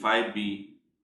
5B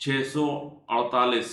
648।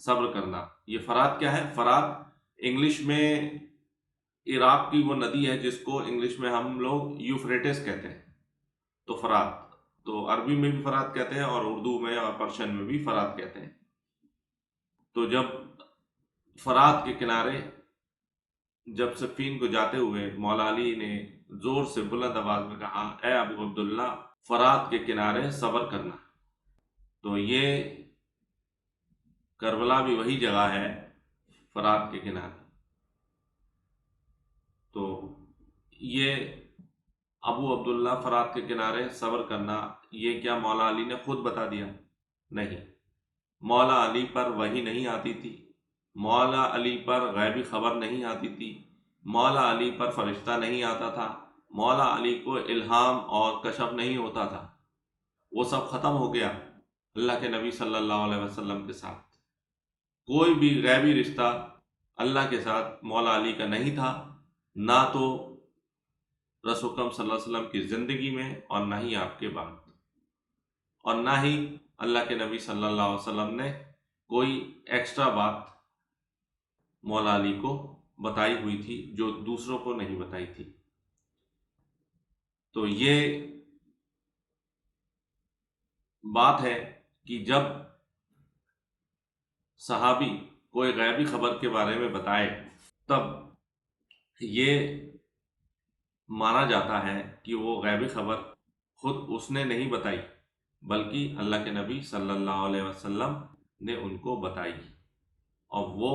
صبر کرنا۔ یہ فرات کیا ہے؟ فرات انگلش میں عراق کی وہ ندی ہے جس کو انگلش میں ہم لوگ یوفریٹس کہتے ہیں، تو فرات، تو عربی میں بھی فرات کہتے ہیں اور اردو میں اور پرشین میں بھی فرات کہتے ہیں۔ تو جب فرات کے کنارے جب صفین کو جاتے ہوئے مولا علی نے زور سے بلند آواز میں کہا، اے ابو عبداللہ، فرات کے کنارے صبر کرنا۔ تو یہ کربلا بھی وہی جگہ ہے، فرات کے کنارے۔ تو یہ ابو عبداللہ فرات کے کنارے صبر کرنا، یہ کیا مولا علی نے خود بتا دیا؟ نہیں، مولا علی پر وحی نہیں آتی تھی، مولا علی پر غیبی خبر نہیں آتی تھی، مولا علی پر فرشتہ نہیں آتا تھا، مولا علی کو الہام اور کشف نہیں ہوتا تھا۔ وہ سب ختم ہو گیا اللہ کے نبی صلی اللہ علیہ وسلم کے ساتھ۔ کوئی بھی غیبی رشتہ اللہ کے ساتھ مولا علی کا نہیں تھا، نہ تو رسول اکرم صلی اللہ علیہ وسلم کی زندگی میں اور نہ ہی آپ کے بعد، اور نہ ہی اللہ کے نبی صلی اللہ علیہ وسلم نے کوئی ایکسٹرا بات مولا علی کو بتائی ہوئی تھی جو دوسروں کو نہیں بتائی تھی۔ تو یہ بات ہے کہ جب صحابی کوئی غیبی خبر کے بارے میں بتائے تب یہ مانا جاتا ہے کہ وہ غیبی خبر خود اس نے نہیں بتائی، بلکہ اللہ کے نبی صلی اللہ علیہ وسلم نے ان کو بتائی، اور وہ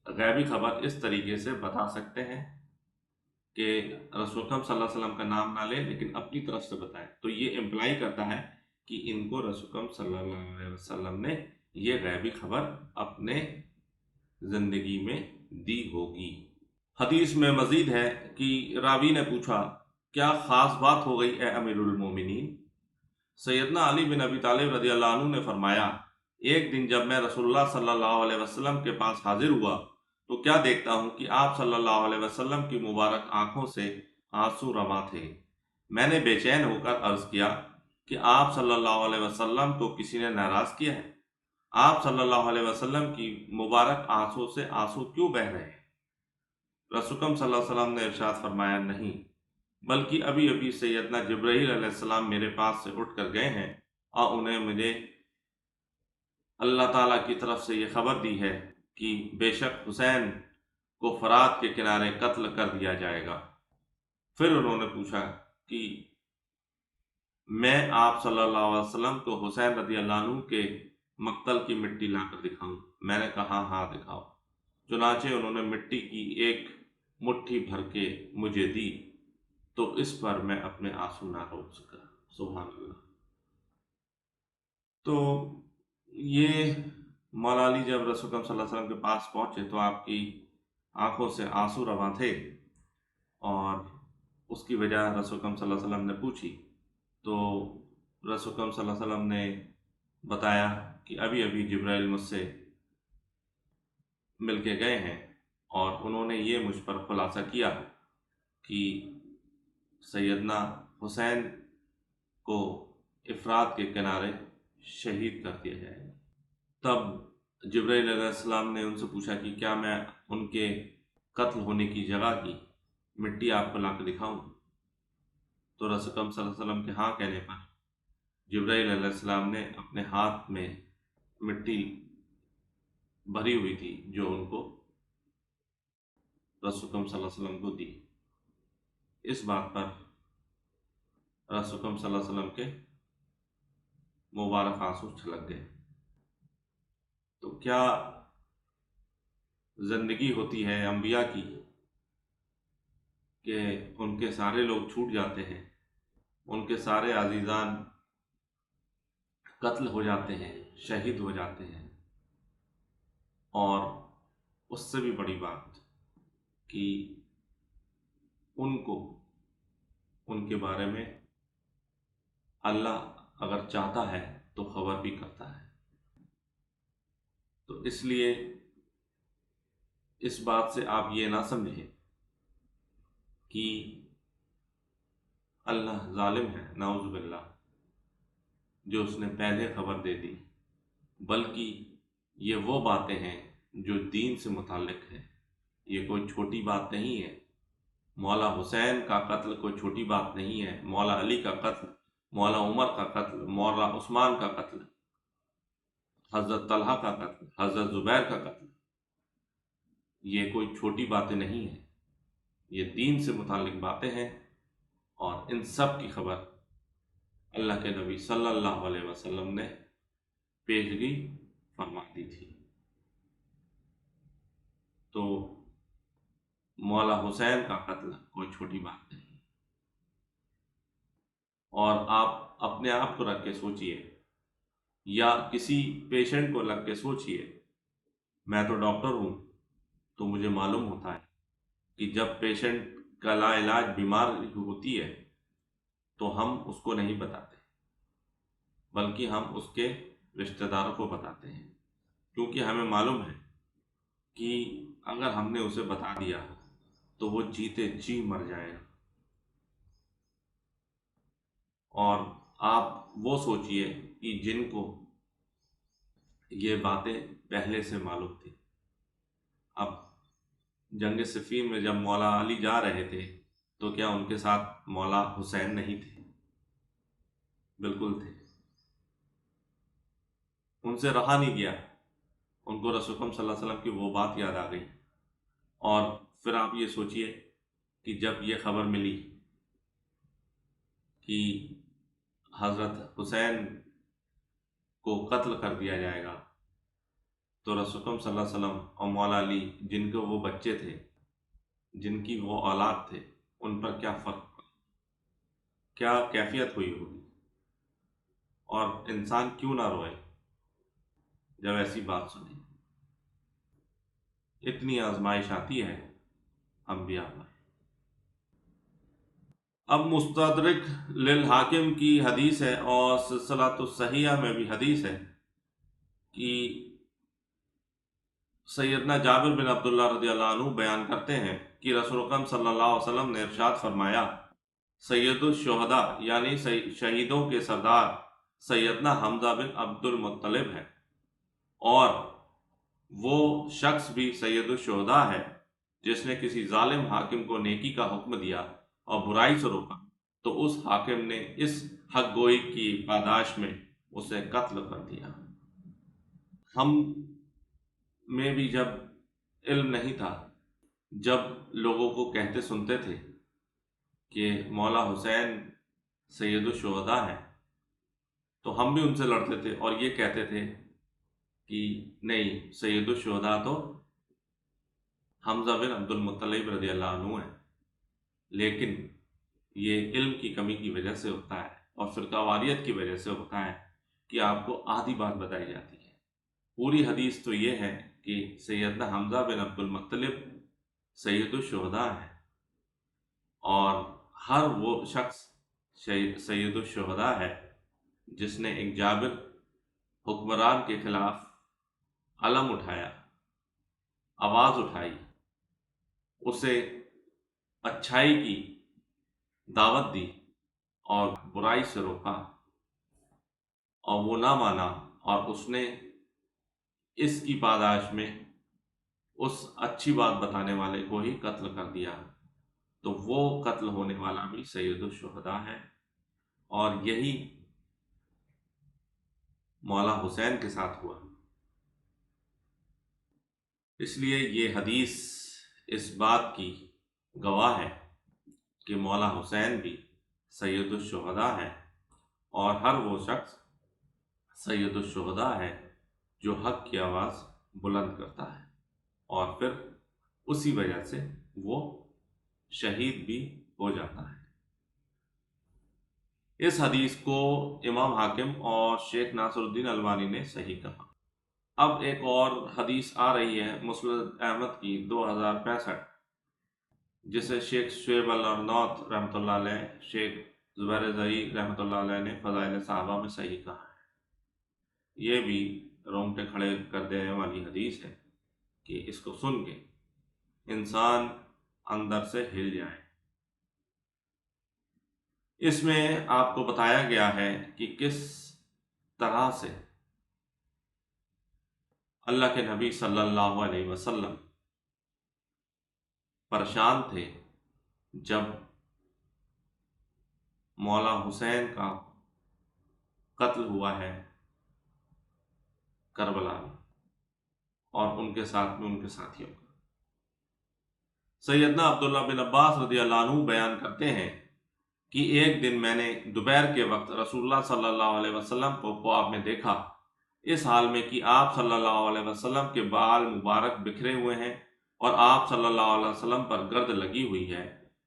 غیبی خبر اس طریقے سے بتا سکتے ہیں کہ رسول اکرم صلی اللہ علیہ وسلم کا نام نہ لیں لیکن اپنی طرف سے بتائیں۔ تو یہ امپلائی کرتا ہے کہ ان کو رسول اکرم صلی اللہ علیہ وسلم نے یہ غیبی خبر اپنے زندگی میں دی ہوگی۔ حدیث میں مزید ہے کہ راوی نے پوچھا، کیا خاص بات ہو گئی اے امیر المومنین؟ سیدنا علی بن ابی طالب رضی اللہ عنہ نے فرمایا، ایک دن جب میں رسول اللہ صلی اللہ علیہ وسلم کے پاس حاضر ہوا تو کیا دیکھتا ہوں کہ آپ صلی اللہ علیہ وسلم کی مبارک آنکھوں سے آنسو رواں تھے۔ میں نے بے چین ہو کر عرض کیا کہ آپ صلی اللہ علیہ وسلم کو کسی نے ناراض کیا ہے؟ آپ صلی اللہ علیہ وسلم کی مبارک آنکھوں سے آنسو کیوں بہہ رہے ہیں؟ رسول اکرم صلی اللہ علیہ وسلم نے ارشاد فرمایا، نہیں، بلکہ ابھی ابھی سیدنا جبرائیل علیہ السلام میرے پاس سے اٹھ کر گئے ہیں اور انہیں مجھے اللہ تعالیٰ کی طرف سے یہ خبر دی ہے کہ بے شک حسین کو فرات کے کنارے قتل کر دیا جائے گا۔ پھر انہوں نے پوچھا کہ میں آپ صلی اللہ علیہ وسلم کو حسین رضی اللہ عنہ کے مقتل کی مٹی لا کر دکھاؤں؟ میں نے کہا ہاں دکھاؤ۔ چنانچہ انہوں نے مٹی کی ایک مٹھی بھر کے مجھے دی تو اس پر میں اپنے آنسو نہ روک سکا۔ سبحان اللہ۔ تو یہ مولا علی جب رسول اکرم صلی اللہ علیہ وسلم کے پاس پہنچے تو آپ کی آنکھوں سے آنسو رواں تھے، اور اس کی وجہ رسول اکرم صلی اللہ علیہ وسلم نے پوچھی تو رسول اکرم صلی اللہ علیہ وسلم نے بتایا کہ ابھی ابھی جبرائیل مجھ سے مل کے گئے ہیں اور انہوں نے یہ مجھ پر خلاصہ کیا کہ سیدنا حسین کو افرات کے کنارے شہید کر دیا جائے گا۔ تب جبرائیل علیہ السلام نے ان سے پوچھا کہ کیا میں ان کے قتل ہونے کی جگہ کی مٹی آپ کو لا کے دکھاؤں؟ تو رسول اکرم صلی اللہ علیہ وسلم کے ہاں کہنے پر جبرائیل علیہ السلام نے اپنے ہاتھ میں مٹی بھری ہوئی تھی جو ان کو رسول اکرم صلی اللہ علیہ وسلم کو دی۔ اس بات پر رسول اکرم صلی اللہ علیہ وسلم کے مبارک آنسو چھلک گئے۔ تو کیا زندگی ہوتی ہے انبیاء کی کہ ان کے سارے لوگ چھوٹ جاتے ہیں، ان کے سارے عزیزان قتل ہو جاتے ہیں، شہید ہو جاتے ہیں، اور اس سے بھی بڑی بات کہ ان کو ان کے بارے میں اللہ اگر چاہتا ہے تو خبر بھی کرتا ہے۔ تو اس لیے اس بات سے آپ یہ نہ سمجھیں کہ اللہ ظالم ہے، نعوذ باللہ، جو اس نے پہلے خبر دے دی، بلکہ یہ وہ باتیں ہیں جو دین سے متعلق ہیں، یہ کوئی چھوٹی بات نہیں ہے۔ مولا حسین کا قتل کوئی چھوٹی بات نہیں ہے، مولا علی کا قتل، مولا عمر کا قتل، مولا عثمان کا قتل، حضرت طلحہ کا قتل، حضرت زبیر کا قتل، یہ کوئی چھوٹی باتیں نہیں ہیں، یہ دین سے متعلق باتیں ہیں، اور ان سب کی خبر اللہ کے نبی صلی اللہ علیہ وسلم نے پیشگی فرما دی تھی۔ تو مولا حسین کا قتل کوئی چھوٹی بات نہیں، اور آپ اپنے آپ کو رکھ کے سوچئے، یا کسی پیشنٹ کو لگ کے سوچئے۔ میں تو ڈاکٹر ہوں، تو مجھے معلوم ہوتا ہے کہ جب پیشنٹ کا لا علاج بیمار ہوتی ہے تو ہم اس کو نہیں بتاتے، بلکہ ہم اس کے رشتہ داروں کو بتاتے ہیں، کیونکہ ہمیں معلوم ہے کہ اگر ہم نے اسے بتا دیا تو وہ جیتے جی مر جائے گا۔ اور آپ وہ سوچئے کہ جن کو یہ باتیں پہلے سے معلوم تھی، اب جنگ صفین میں جب مولا علی جا رہے تھے تو کیا ان کے ساتھ مولا حسین نہیں تھے؟ بالکل تھے۔ ان سے رہا نہیں گیا، ان کو رسول اکرم صلی اللہ علیہ وسلم کی وہ بات یاد آ گئی، اور پھر آپ یہ سوچئے کہ جب یہ خبر ملی کہ حضرت حسین کو قتل کر دیا جائے گا، تو رسول اکرم صلی اللہ علیہ وسلم اور مولا علی، جن کو وہ بچے تھے، جن کی وہ اولاد تھے، ان پر کیا فرق پڑا، کیا کیفیت ہوئی ہوگی، اور انسان کیوں نہ روئے جب ایسی بات سنے۔ اتنی آزمائش آتی ہے انبیاء پر۔ اب مستدرک للحاکم کی حدیث ہے، اور سلسلۃ الصحیحہ میں بھی حدیث ہے کہ سیدنا جابر بن عبداللہ رضی اللہ عنہ بیان کرتے ہیں کہ رسول اکرم صلی اللہ علیہ وسلم نے ارشاد فرمایا، سید الشہداء یعنی شہیدوں کے سردار سیدنا حمزہ بن عبد المطلب ہے، اور وہ شخص بھی سید الشہداء ہے جس نے کسی ظالم حاکم کو نیکی کا حکم دیا اور برائی سے روکا، تو اس حاکم نے اس حق گوئی کی پاداش میں اسے قتل کر دیا۔ ہم میں بھی جب علم نہیں تھا، جب لوگوں کو کہتے سنتے تھے کہ مولا حسین سید الشہداء ہے، تو ہم بھی ان سے لڑتے تھے اور یہ کہتے تھے کہ نہیں، سید الشہداء تو حمزہ بن عبد المطلب رضی اللہ عنہ ہے۔ لیکن یہ علم کی کمی کی وجہ سے ہوتا ہے، اور فرقہ واریت کی وجہ سے ہوتا ہے کہ آپ کو آدھی بات بتائی جاتی ہے۔ پوری حدیث تو یہ ہے کہ سیدنا حمزہ بن عبد المطلب سید الشہداء ہے، اور ہر وہ شخص سید الشہداء ہے جس نے ایک جابر حکمران کے خلاف علم اٹھایا، آواز اٹھائی، اسے اچھائی کی دعوت دی اور برائی سے روکا، اور وہ نہ مانا، اور اس نے اس کی پاداش میں اس اچھی بات بتانے والے کو ہی قتل کر دیا، تو وہ قتل ہونے والا بھی سید الشہداء ہے۔ اور یہی مولا حسین کے ساتھ ہوا۔ اس لیے یہ حدیث اس بات کی گواہ ہے کہ مولا حسین بھی سید الشہداء ہے، اور ہر وہ شخص سید الشہداء ہے جو حق کی آواز بلند کرتا ہے، اور پھر اسی وجہ سے وہ شہید بھی ہو جاتا ہے۔ اس حدیث کو امام حاکم اور شیخ ناصر الدین البانی نے صحیح کہا۔ اب ایک اور حدیث آ رہی ہے مسند احمد کی 2065، جسے شیخ شعیب الارناؤط رحمۃ اللہ علیہ، شیخ زبیر زئی رحمۃ اللہ علیہ نے فضائل صحابہ میں صحیح کہا ہے۔ یہ بھی رونگٹے کھڑے کر دینے والی حدیث ہے کہ اس کو سن کے انسان اندر سے ہل جائے۔ اس میں آپ کو بتایا گیا ہے کہ کس طرح سے اللہ کے نبی صلی اللہ علیہ وسلم پریشان تھے جب مولا حسین کا قتل ہوا ہے کربلا میں، اور ان کے ساتھ میں ان کے ساتھیوں کا۔ سیدنا عبداللہ بن عباس رضی اللہ عنہ بیان کرتے ہیں کہ ایک دن میں نے دوپہر کے وقت رسول اللہ صلی اللہ علیہ وسلم کو خواب میں دیکھا، اس حال میں کہ آپ صلی اللہ علیہ وسلم کے بال مبارک بکھرے ہوئے ہیں اور آپ صلی اللہ علیہ وسلم پر گرد لگی ہوئی ہے،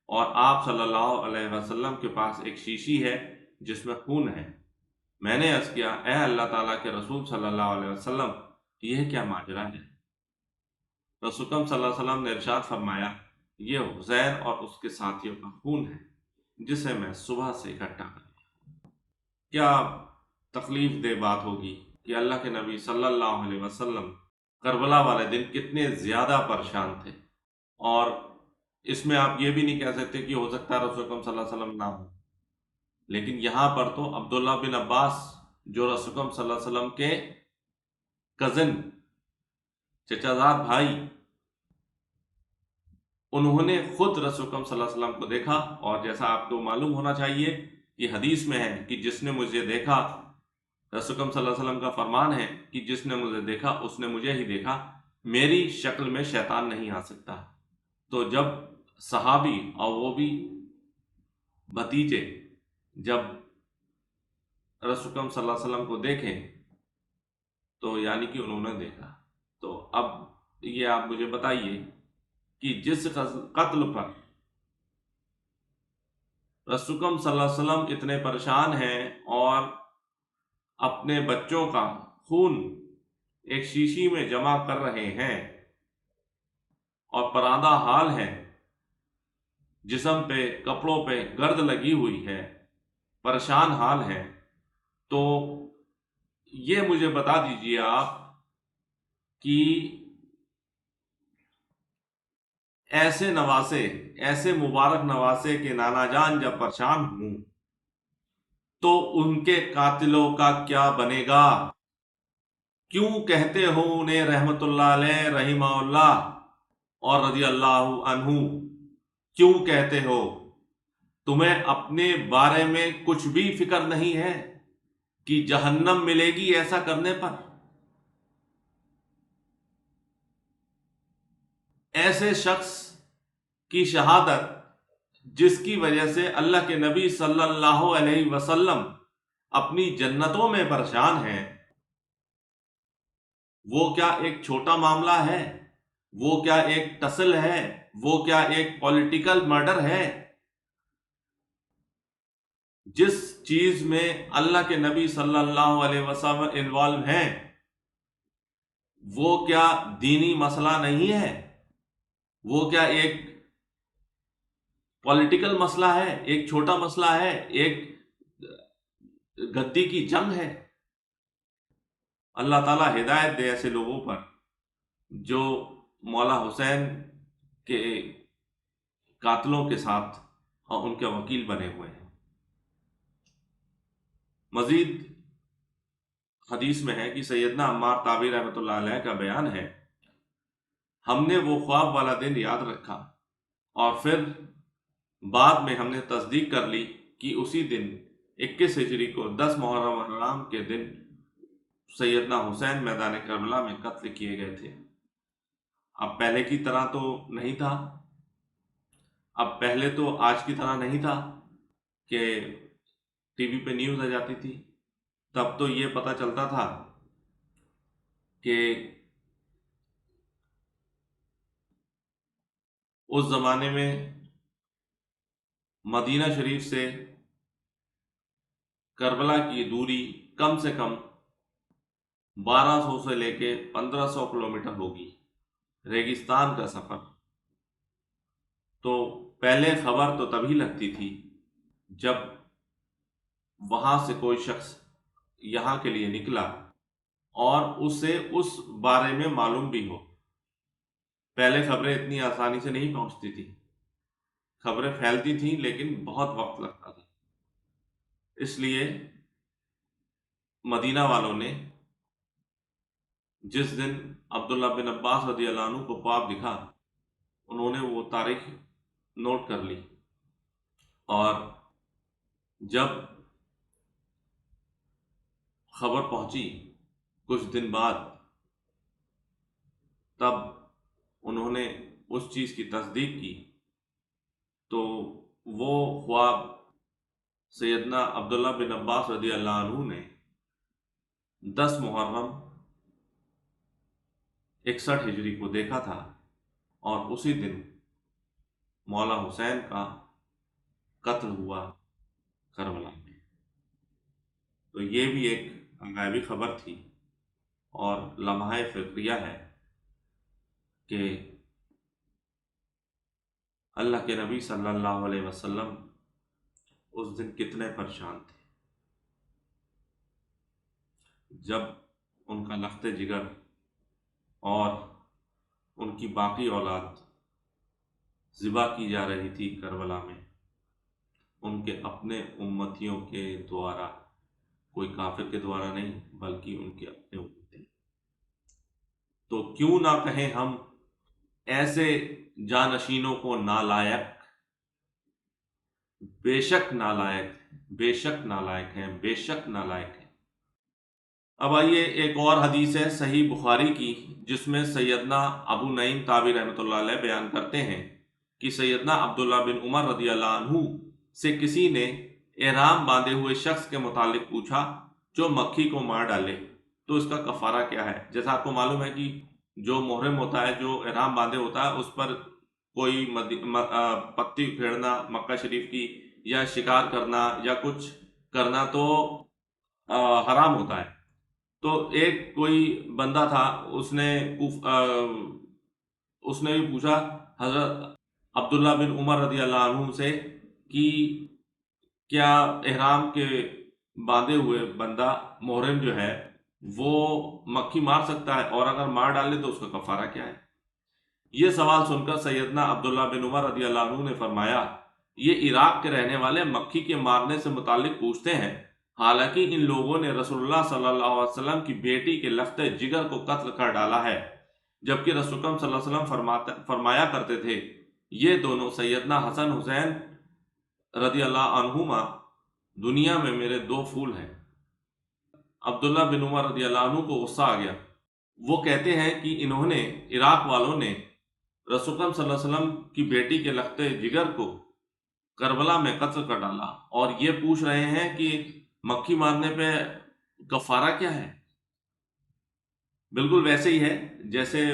اور آپ صلی اللہ علیہ وسلم کے پاس ایک شیشی ہے جس میں خون ہے۔ میں نے عرض کیا، اے اللہ تعالیٰ کے رسول صلی اللہ علیہ وسلم، یہ کیا ماجرا ہے؟ رسول اکرم صلی اللہ علیہ وسلم نے ارشاد فرمایا، یہ حسین اور اس کے ساتھیوں کا خون ہے جسے میں صبح سے اکٹھا کر لیا۔ کیا تکلیف دہ بات ہوگی کہ اللہ کے نبی صلی اللہ علیہ وسلم کربلا والے دن کتنے زیادہ پریشان تھے، اور اس میں آپ یہ بھی نہیں کہہ سکتے کہ ہو سکتا ہے رسول اکرم صلی اللہ علیہ وسلم نہ ہو، لیکن یہاں پر تو عبداللہ بن عباس جو رسول اکرم صلی اللہ علیہ وسلم کے کزن چچا زاد بھائی، انہوں نے خود رسول اکرم صلی اللہ علیہ وسلم کو دیکھا، اور جیسا آپ کو معلوم ہونا چاہیے کہ حدیث میں ہے کہ جس نے مجھے دیکھا، رسول اکرم صلی اللہ علیہ وسلم کا فرمان ہے کہ جس نے مجھے دیکھا اس نے مجھے ہی دیکھا، میری شکل میں شیطان نہیں آ سکتا۔ تو جب صحابی اور وہ بھی بھتیجے جب رسول اکرم صلی اللہ علیہ وسلم کو دیکھیں تو یعنی کہ انہوں نے دیکھا، تو اب یہ آپ مجھے بتائیے کہ جس قتل پر رسول اکرم صلی اللہ علیہ وسلم اتنے پریشان ہیں اور اپنے بچوں کا خون ایک شیشی میں جمع کر رہے ہیں اور پرادہ حال ہے، جسم پہ کپڑوں پہ گرد لگی ہوئی ہے، پریشان حال ہے، تو یہ مجھے بتا دیجئے آپ کہ ایسے نواسے، ایسے مبارک نواسے کے نانا جان جب پریشان ہوں تو ان کے قاتلوں کا کیا بنے گا؟ کیوں کہتے ہو انہیں رحمت اللہ علیہ، رحمہ اللہ اور رضی اللہ عنہ کیوں کہتے ہو؟ تمہیں اپنے بارے میں کچھ بھی فکر نہیں ہے کہ جہنم ملے گی ایسا کرنے پر؟ ایسے شخص کی شہادت جس کی وجہ سے اللہ کے نبی صلی اللہ علیہ وسلم اپنی جنتوں میں پریشان ہیں، وہ کیا ایک چھوٹا معاملہ ہے؟ وہ کیا ایک ٹسل ہے؟ وہ کیا ایک پولیٹیکل مرڈر ہے؟ جس چیز میں اللہ کے نبی صلی اللہ علیہ وسلم انوالو ہیں، وہ کیا دینی مسئلہ نہیں ہے؟ وہ کیا ایک پولیٹیکل مسئلہ ہے، ایک چھوٹا مسئلہ ہے، ایک گدی کی جنگ ہے؟ اللہ تعالیٰ ہدایت دے ایسے لوگوں پر جو مولا حسین کے قاتلوں کے ساتھ اور ان کے وکیل بنے ہوئے ہیں۔ مزید حدیث میں ہے کہ سیدنا عمار تابعی رحمۃ اللہ علیہ کا بیان ہے، ہم نے وہ خواب والا دن یاد رکھا اور پھر بعد میں ہم نے تصدیق کر لی کہ اسی دن 21 ہجری کو 10 محرم الحرام کے دن سیدنا حسین میدان کربلا میں قتل کیے گئے تھے۔ اب پہلے کی طرح تو نہیں تھا، اب پہلے تو آج کی طرح نہیں تھا کہ ٹی وی پہ نیوز آ جاتی تھی، تب تو یہ پتہ چلتا تھا کہ اس زمانے میں مدینہ شریف سے کربلا کی دوری کم سے کم 1200 سے لے کے 1500 کلومیٹر ہوگی، ریگستان کا سفر۔ تو پہلے خبر تو تبھی لگتی تھی جب وہاں سے کوئی شخص یہاں کے لیے نکلا اور اسے اس بارے میں معلوم بھی ہو۔ پہلے خبریں اتنی آسانی سے نہیں پہنچتی تھی، خبریں پھیلتی تھیں لیکن بہت وقت لگتا تھا، اس لیے مدینہ والوں نے جس دن عبداللہ بن عباس رضی اللہ عنہ کو خواب دکھا، انہوں نے وہ تاریخ نوٹ کر لی، اور جب خبر پہنچی کچھ دن بعد، تب انہوں نے اس چیز کی تصدیق کی، تو وہ خواب سیدنا عبداللہ بن عباس رضی اللہ عنہ نے 10 محرم 61 ہجری کو دیکھا تھا، اور اسی دن مولا حسین کا قتل ہوا کربلا میں۔ تو یہ بھی ایک غیبی خبر تھی اور لمحہ فکریہ ہے کہ اللہ کے نبی صلی اللہ علیہ وسلم اس دن کتنے پریشان تھے جب ان کا لخت جگر اور ان کی باقی اولاد ذبح کی جا رہی تھی کربلا میں، ان کے اپنے امتیوں کے دوارا، کوئی کافر کے دوارا نہیں بلکہ ان کے اپنے امتی۔ تو کیوں نہ کہیں ہم ایسے جانشینوں کو نالائق، بے شک نالائق، بے شک نالائق ہیں، بے شک نالائق ہیں۔ اب آئیے ایک اور حدیث ہے صحیح بخاری کی، جس میں سیدنا ابو نعیم طابی رحمۃ اللہ علیہ بیان کرتے ہیں کہ سیدنا عبداللہ بن عمر رضی اللہ عنہ سے کسی نے احرام باندھے ہوئے شخص کے متعلق پوچھا جو مکھی کو مار ڈالے تو اس کا کفارہ کیا ہے۔ جیسا آپ کو معلوم ہے کہ جو محرم ہوتا ہے، جو احرام باندھے ہوتا ہے، اس پر کوئی پتی پھیرنا مکہ شریف کی یا شکار کرنا یا کچھ کرنا تو حرام ہوتا ہے۔ تو ایک کوئی بندہ تھا، اس نے بھی پوچھا حضرت عبداللہ بن عمر رضی اللہ عنہ سے کہ کیا احرام کے باندھے ہوئے بندہ محرم جو ہے وہ مکھی مار سکتا ہے، اور اگر مار ڈالے تو اس کا کفارہ کیا ہے؟ یہ سوال سن کر سیدنا عبداللہ بن عمر رضی اللہ عنہ نے فرمایا، یہ عراق کے رہنے والے مکھی کے مارنے سے متعلق پوچھتے ہیں، حالانکہ ان لوگوں نے رسول اللہ صلی اللہ علیہ وسلم کی بیٹی کے لخت جگر کو قتل کر ڈالا ہے، جبکہ رسول اللہ صلی اللہ علیہ وسلم فرمایا کرتے تھے، یہ دونوں سیدنا حسن حسین رضی اللہ عنہما دنیا میں میرے 2 پھول ہیں۔ عبداللہ بن عمر رضی اللہ عنہ کو غصہ آ گیا۔ وہ کہتے ہیں کہ انہوں نے، عراق والوں نے، رسول اللہ صلی اللہ علیہ وسلم کی بیٹی کے لخت جگر کو کربلا میں قتل کر ڈالا، اور یہ پوچھ رہے ہیں کہ مکھی مارنے پہ کفارہ کیا ہے۔ بالکل ویسے ہی ہے جیسے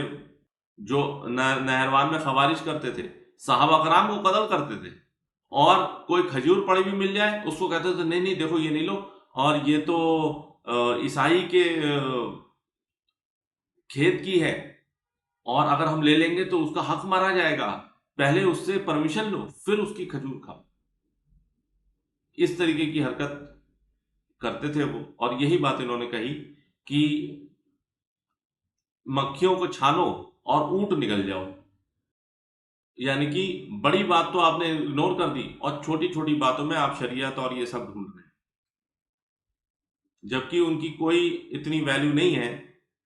جو نہروان میں خوارج کرتے تھے، صحابہ کرام کو قتل کرتے تھے، اور کوئی کھجور پڑی بھی مل جائے اس کو کہتے تھے نہیں نہیں دیکھو یہ نہیں لو، اور یہ تو عیسائی کے کھیت کی ہے، اور اگر ہم لے لیں گے تو اس کا حق مارا جائے گا، پہلے اس سے پرمیشن لو پھر اس کی کھجور کھاؤ۔ اس طریقے کی حرکت کرتے تھے وہ، اور یہی بات انہوں نے کہی کہ مکھیوں کو چھانو اور اونٹ نکل جاؤ، یعنی کہ بڑی بات تو آپ نے اگنور کر دی اور چھوٹی چھوٹی باتوں میں آپ شریعت اور یہ سب بھول رہے ہیں، جبکہ ان کی کوئی اتنی ویلیو نہیں ہے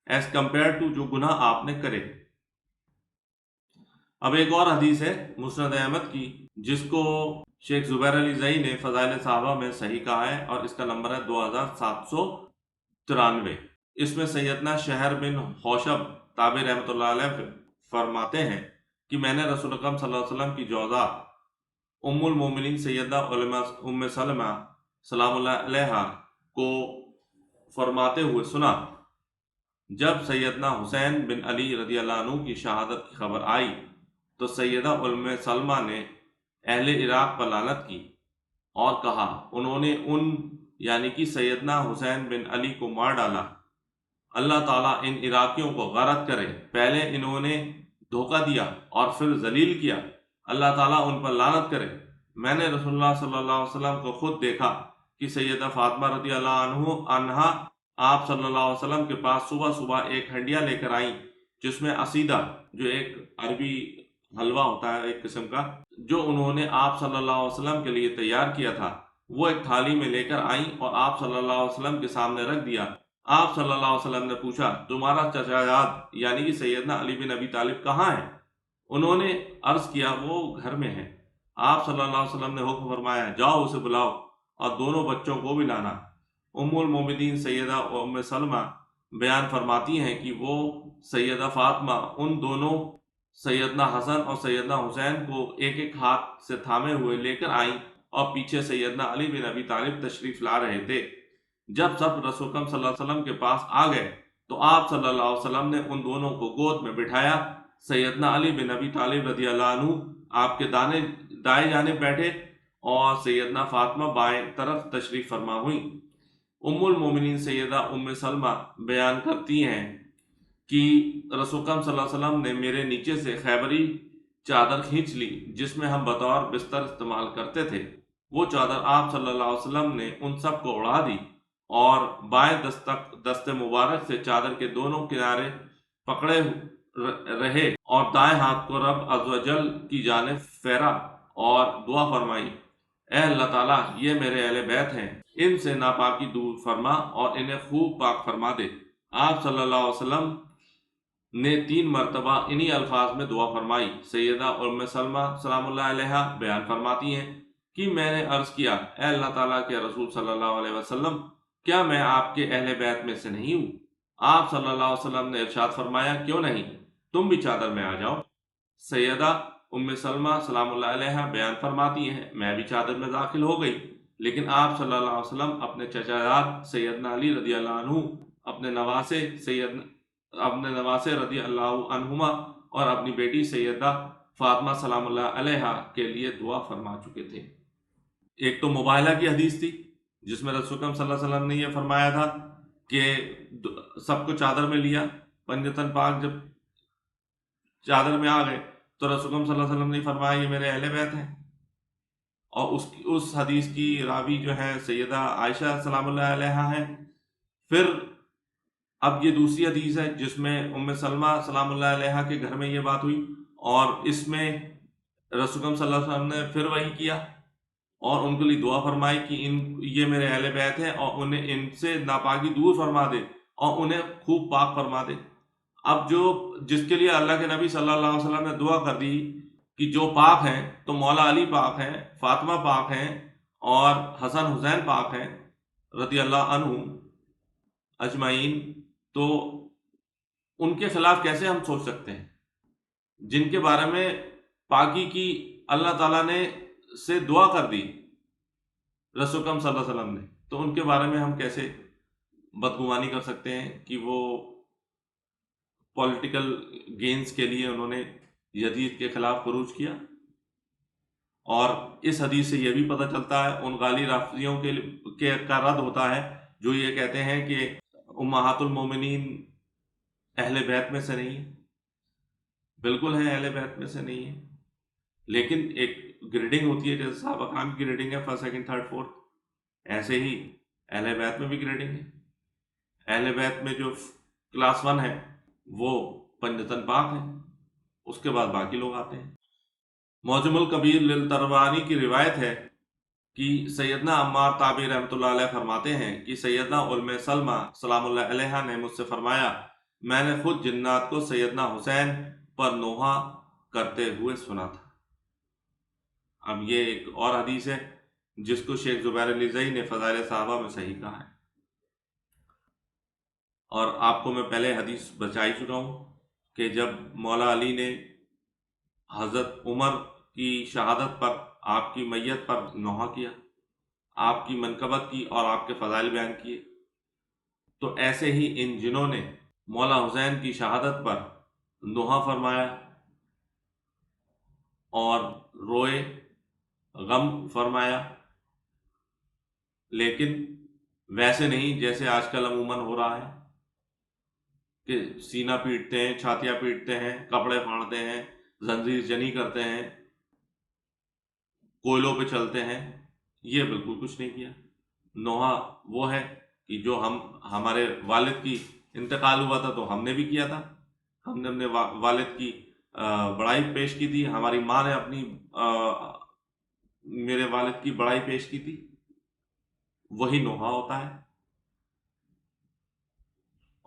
ایز کمپیئر ٹو جو گناہ آپ نے کرے۔ اب ایک اور حدیث ہے مسند احمد کی، جس کو شیخ زبیر علی زئی نے فضائل صحابہ میں صحیح کہا ہے، اور اس کا نمبر ہے 2793۔ اس میں سیدنا شہر بن حوشب تابعی رحمۃ اللہ علیہ فرماتے ہیں کہ میں نے رسول اکرم صلی اللہ علیہ وسلم کی جوزا ام المومنین سیدہ ام سلمہ سلام اللہ علیہا کو فرماتے ہوئے سنا، جب سیدنا حسین بن علی رضی اللہ عنہ کی شہادت کی خبر آئی تو سیدہ ام سلمہ نے اہل عراق پر لعنت کی اور کہا، انہوں نے یعنی کہ سیدنا حسین بن علی کو مار ڈالا، اللہ تعالیٰ ان عراقیوں کو غارت کرے، پہلے انہوں نے دھوکہ دیا اور پھر ذلیل کیا، اللہ تعالیٰ ان پر لعنت کرے۔ میں نے رسول اللہ صلی اللہ علیہ وسلم کو خود دیکھا کہ سیدہ فاطمہ رضی اللہ عنہا آپ صلی اللہ علیہ وسلم کے پاس صبح صبح ایک ہنڈیا لے کر آئیں، جس میں عصیدہ، جو ایک عربی حلوہ ہوتا ہے ایک قسم کا، جو انہوں نے آپ صلی اللہ علیہ وسلم کے لیے تیار کیا تھا، وہ ایک تھالی میں لے کر آئیں اور آپ صلی اللہ علیہ وسلم کے سامنے رکھ دیا۔ آپ صلی اللہ علیہ وسلم نے پوچھا تمہارا چچا جاد یعنی کہ سیدنا علی بن ابی طالب کہاں ہے؟ انہوں نے عرض کیا وہ گھر میں ہے۔ آپ صلی اللہ علیہ وسلم نے حکم فرمایا جاؤ اسے بلاؤ اور دونوں بچوں کو بھی لانا۔ ام المومنین سیدہ ام سلمہ بیان فرماتی ہیں کہ وہ سیدہ فاطمہ ان دونوں سیدنا حسن اور سیدنا حسین کو ایک ایک ہاتھ سے تھامے ہوئے لے کر آئیں اور پیچھے سیدنا علی بن ابی طالب تشریف لا رہے تھے۔ جب سب رسول اکرم صلی اللہ علیہ وسلم کے پاس آ گئے تو آپ صلی اللہ علیہ وسلم نے ان دونوں کو گود میں بٹھایا۔ سیدنا علی بن ابی طالب رضی اللہ عنہ آپ کے دائیں جانب بیٹھے اور سیدنا فاطمہ بائیں طرف تشریف فرما ہوئی۔ ام المومنین سیدہ ام سلمہ بیان کرتی ہیں کہ رسول اکرم صلی اللہ علیہ وسلم نے میرے نیچے سے خیبری چادر کھینچ لی جس میں ہم بطور بستر استعمال کرتے تھے۔ وہ چادر آپ صلی اللہ علیہ وسلم نے ان سب کو اڑا دی اور بائیں دست مبارک سے چادر کے دونوں کنارے پکڑے رہے اور دائیں ہاتھ کو رب عز و جل کی جانب پھیرا اور دعا فرمائی، اے اللہ تعالیٰ یہ میرے اہل بیت ہیں، ان سے ناپاکی دور فرما اور انہیں خوب پاک فرما دے۔ آپ صلی اللہ علیہ وسلم نے 3 مرتبہ انہی الفاظ میں دعا فرمائی۔ سیدہ ام سلمہ سلام اللہ علیہا بیان فرماتی ہیں کہ میں نے عرض کیا، اے اللہ تعالیٰ کے رسول صلی اللہ علیہ وسلم کیا میں آپ کے اہل بیت میں سے نہیں ہوں؟ آپ صلی اللہ علیہ وسلم نے ارشاد فرمایا کیوں نہیں، تم بھی چادر میں آ جاؤ۔ سیدہ ام سلمہ سلام اللہ علیہا بیان فرماتی ہیں میں بھی چادر میں داخل ہو گئی، لیکن آپ صلی اللہ علیہ وسلم اپنے چچا جاد سیدنا علی رضی اللہ عنہ اپنے نواسے رضی اللہ عنہما اور اپنی بیٹی سیدہ فاطمہ سلام اللہ علیہا کے لیے دعا فرما چکے تھے۔ ایک تو مباہلہ کی حدیث تھی جس میں رسول اکرم صلی اللہ علیہ وسلم نے یہ فرمایا تھا کہ سب کو چادر میں لیا، پنجتن پاک جب چادر میں آ گئے تو رسول اکرم صلی اللہ علیہ وسلم نے فرمایا یہ میرے اہل بیت ہیں، اور اس حدیث کی راوی جو ہے سیدہ عائشہ سلام اللہ علیہا ہے۔ پھر اب یہ دوسری حدیث ہے جس میں ام سلمہ سلام اللہ علیہا کے گھر میں یہ بات ہوئی، اور اس میں رسول اکرم صلی اللہ علیہ وسلم نے پھر وہی کیا اور ان کے لیے دعا فرمائی کہ یہ میرے اہل بیت ہیں اور انہیں ان سے ناپاکی دور فرما دے اور انہیں خوب پاک فرما دے۔ اب جس کے لیے اللہ کے نبی صلی اللہ علیہ وسلم نے دعا کر دی کہ جو پاک ہیں تو مولا علی پاک ہیں، فاطمہ پاک ہیں اور حسن حسین پاک ہیں رضی اللہ عنہ اجمعین، تو ان کے خلاف کیسے ہم سوچ سکتے ہیں جن کے بارے میں پاکی کی اللہ تعالیٰ نے سے دعا کر دی رسول اکرم صلی اللہ علیہ وسلم نے، تو ان کے بارے میں ہم کیسے بدگمانی کر سکتے ہیں کہ وہ پولیٹیکل گینز کے لیے انہوں نے یزید کے خلاف خروج کیا۔ اور اس حدیث سے یہ بھی پتہ چلتا ہے ان غالی رافضیوں کا رد ہوتا ہے جو یہ کہتے ہیں کہ امہات المومنین اہل بیت میں سے نہیں ہے۔ بالکل ہے اہل بیت میں سے نہیں ہے، لیکن ایک گریڈنگ ہوتی ہے جیسے صحابہ کرام کی گریڈنگ ہے فرسٹ سیکنڈ تھرڈ فورتھ، ایسے ہی اہل بیت میں بھی گریڈنگ ہے۔ اہل بیت میں جو کلاس 1 ہے وہ پنجتن پاک ہے، اس کے بعد باقی لوگ آتے ہیں۔ معجم الکبیر للطبرانی کی روایت ہے کہ سیدنا عمار تابعی رحمۃ اللہ علیہ فرماتے ہیں کہ سیدنا ام سلمہ سلام اللہ علیہا نے مجھ سے فرمایا میں نے خود جنات کو سیدنا حسین پر نوحہ کرتے ہوئے سنا تھا۔ اب یہ ایک اور حدیث ہے جس کو شیخ زبیر علی زئی نے فضائل صحابہ میں صحیح کہا ہے، اور آپ کو میں پہلے حدیث بچائی چکا ہوں کہ جب مولا علی نے حضرت عمر کی شہادت پر آپ کی میت پر نوحہ کیا، آپ کی منقبت کی اور آپ کے فضائل بیان کیے، تو ایسے ہی ان جنہوں نے مولا حسین کی شہادت پر نوحہ فرمایا اور روئے، غم فرمایا، لیکن ویسے نہیں جیسے آج کل عموماً ہو رہا ہے کہ سینہ پیٹتے ہیں، چھاتیاں پیٹتے ہیں، کپڑے پھاڑتے ہیں، زنجیر جنی کرتے ہیں، کوئلوں پہ چلتے ہیں۔ یہ بالکل کچھ نہیں کیا۔ نوحہ وہ ہے کہ جو ہمارے والد کی انتقال ہوا تھا تو ہم نے بھی کیا تھا، ہم نے اپنے والد کی بڑائی پیش کی تھی، ہماری ماں نے میرے والد کی بڑائی پیش کی تھی، وہی نوحہ ہوتا ہے۔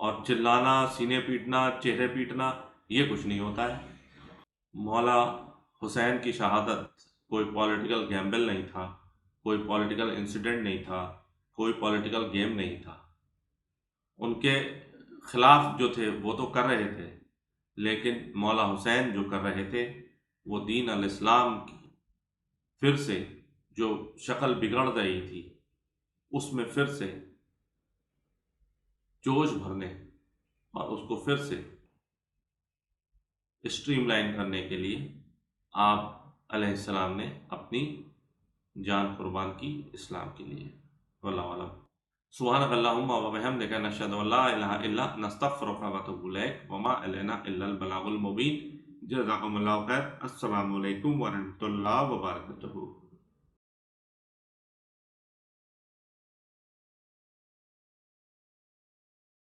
اور چلانا، سینے پیٹنا، چہرے پیٹنا، یہ کچھ نہیں ہوتا ہے۔ مولا حسین کی شہادت کوئی پولیٹیکل گیمبل نہیں تھا، کوئی پولیٹیکل انسیڈنٹ نہیں تھا، کوئی پولیٹیکل گیم نہیں تھا۔ ان کے خلاف جو تھے وہ تو کر رہے تھے، لیکن مولا حسین جو کر رہے تھے وہ دین الاسلام کی پھر سے جو شکل بگڑ رہی تھی اس میں پھر سے جوش بھرنے اور اس کو پھر سے اسٹریم لائن کرنے کے لیے آپ علیہ السلام نے اپنی جان قربان کی اسلام کے لیے۔ واللہ اعلم۔ سبحانک اللہم و بحمدک، نشہد ان لا الہ الا انت، نستغفرک و نتوب الیک، وما علینا الا البلاغ المبین۔ جزاکم اللہ خیر۔ السلام علیکم ورحمۃ اللہ وبرکاتہ۔